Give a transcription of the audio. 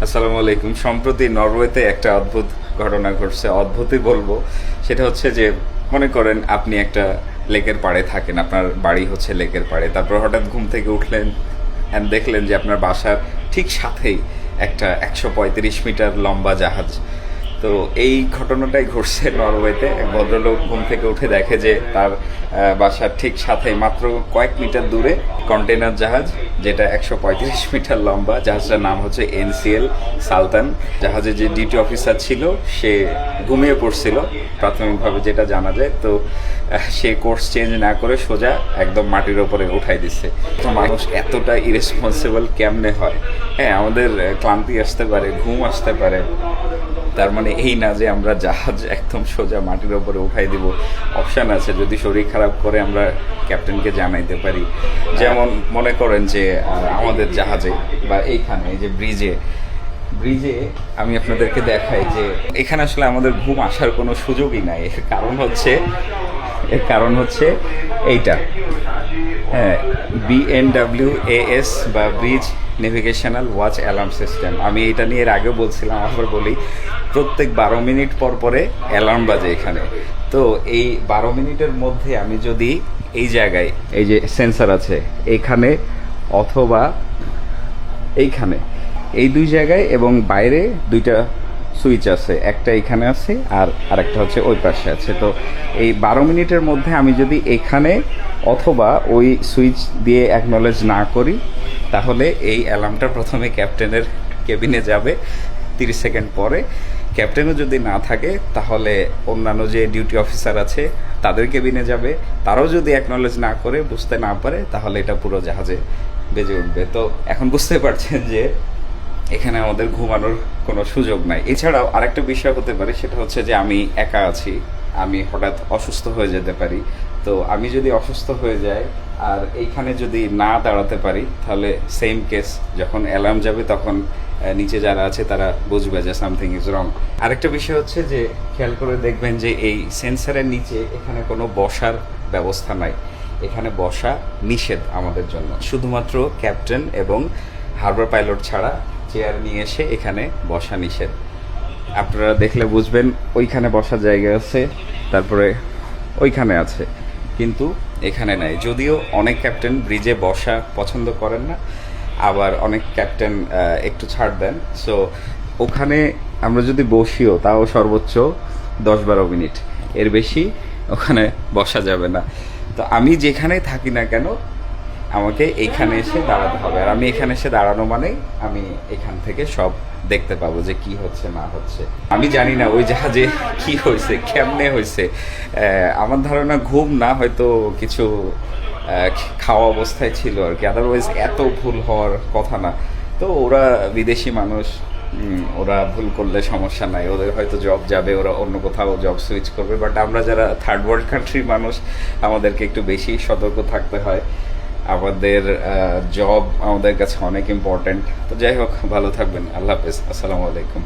আসসালামু আলাইকুম। সম্প্রতি নরওয়েতে একটা অদ্ভুত ঘটনা ঘটছে, অদ্ভুতই বলবো। সেটা হচ্ছে যে মনে করেন আপনি একটা লেকের পাড়ে থাকেন, আপনার বাড়ি হচ্ছে লেকের পাড়ে, তারপর হঠাৎ ঘুম থেকে উঠলেন অ্যান্ড দেখলেন যে আপনার বাসার ঠিক সাথেই একটা 135 মিটার লম্বা জাহাজ। তো এই ঘটনাটাই ঘটছে নরওয়েতে। এক ভদ্রলোক ঘুম থেকে উঠে দেখে যে তার বাসার ঠিক সাথে মাত্র কয়েক মিটার দূরে কন্টেনার জাহাজ, যেটা 135 মিটার লম্বা। জাহাজটার নাম হচ্ছে এনসিএল সালতান। জাহাজে যে ডিউটি অফিসার ছিল সে ঘুমিয়ে পড়ছিল প্রাথমিকভাবে, যেটা জানা যায়। তো সে কোর্স চেঞ্জ না করে সোজা একদম মাটির ওপরে উঠাই দিচ্ছে। তো মানুষ এতটা ইরেসপন্সিবল কেমনে হয়? হ্যাঁ, আমাদের ক্লান্তি আসতে পারে, ঘুম আসতে পারে, তার মানে এই না যে আমরা জাহাজ একদম সোজা মাটির ওপরে উঠাই দিব। অপশান আছে, যদি শরীর খারাপ করে আমরা ক্যাপ্টেনকে জানাইতে পারি। যেমন মনে করেন যে আমাদের জাহাজে বা এইখানে এই যে ব্রিজে আমি আপনাদেরকে দেখাই যে এখানে আসলে আমাদের ঘুম আসার কোনো সুযোগই নাই। এর কারণ হচ্ছে এইটা, হ্যাঁ, BNWAS বা bridge navigational watch alarm system. আমি এটা নিয়ে এর আগেও বলছিলাম, আবার বলি, প্রত্যেক 12 মিনিট পর পরে অ্যালার্ম বাজে এখানে। তো এই 12 মিনিটের মধ্যে আমি যদি এই জায়গায়, এই যে সেন্সার আছে এইখানে অথবা এইখানে, এই দুই জায়গায় এবং বাইরে দুইটা সুইচ আছে, একটা এখানে আছে আর আরেকটা হচ্ছে ওই পাশে আছে। তো এই 12 মিনিটের মধ্যে আমি যদি এখানে অথবা ওই সুইচ দিয়ে অ্যাকনলেজ না করি, তাহলে এই অ্যালার্মটা প্রথমে ক্যাপ্টেনের কেবিনে যাবে, 30 সেকেন্ড পরে ক্যাপ্টেনও যদি না থাকে তাহলে অন্যান্য যে ডিউটি অফিসার আছে তাদের কেবিনে যাবে। তারাও যদি অ্যাকনলেজ না করে, বুঝতে না পারে, তাহলে এটা পুরো জাহাজে বেজে উঠবে। তো এখন বুঝতে পারছেন যে এখানে আমাদের ঘুমানোর কোনো সুযোগ নাই। এছাড়াও আরেকটা বিষয় হতে পারে, সেটা হচ্ছে যে আমি একা আছি, আমি হঠাৎ অসুস্থ হয়ে যেতে পারি। তো আমি যদি অসুস্থ হয়ে যাই আর এইখানে যদি না দাঁড়াতে পারি, তাহলে সেম কেস, যখন অ্যালার্ম যাবে তখন নিচে যারা আছে তারা বুঝবে যে সামথিং ইজ রং। আরেকটা বিষয় হচ্ছে যে খেয়াল করে দেখবেন যে এই সেন্সারের নিচে এখানে কোনো বসার ব্যবস্থা নাই। এখানে বসা নিষেধ আমাদের জন্য, শুধুমাত্র ক্যাপ্টেন এবং হারবার পাইলট ছাড়া চেয়ার নিয়ে এসে এখানে বসা নিষেধ। আপনারা দেখলে বুঝবেন, ওইখানে বসার জায়গা আছে, তারপরে ওইখানে আছে, কিন্তু এখানে নাই। যদিও অনেক ক্যাপ্টেন ব্রিজে বসা পছন্দ করেন না, আবার অনেক ক্যাপ্টেন একটু ছাড় দেন। সো ওখানে আমরা যদি বসিও তাও সর্বোচ্চ 10-12 মিনিট, এর বেশি ওখানে বসা যাবে না। তো আমি যেখানে থাকি না কেন, আমাকে এইখানে এসে দাঁড়াতে হবে। আর আমি এখানে এসে দাঁড়ানো মানে আমি এখান থেকে সব দেখতে পাবো যে কি হচ্ছে না হচ্ছে। আমি জানি না ওই জাহাজে কি হয়েছে, কেমনে হয়েছে। আমার ধারণা ঘুম না, হয়তো কিছু খাওয়া অবস্থায় ছিল আর কি, আদারওয়াইজ এত ভুল হওয়ার কথা না। তো ওরা বিদেশি মানুষ, ওরা ভুল করলে সমস্যা নাই, ওদের হয়তো জব যাবে, ওরা অন্য কোথাও জব সুইচ করবে। বাট আমরা যারা থার্ড ওয়ার্ল্ড কান্ট্রির মানুষ, আমাদেরকে একটু বেশি সতর্ক থাকতে হয়। আমাদের জব আমাদের কাছে অনেক ইম্পর্ট্যান্ট। তো যাই হোক, ভালো থাকবেন। আল্লাহ হাফেজ। আসসালামু আলাইকুম।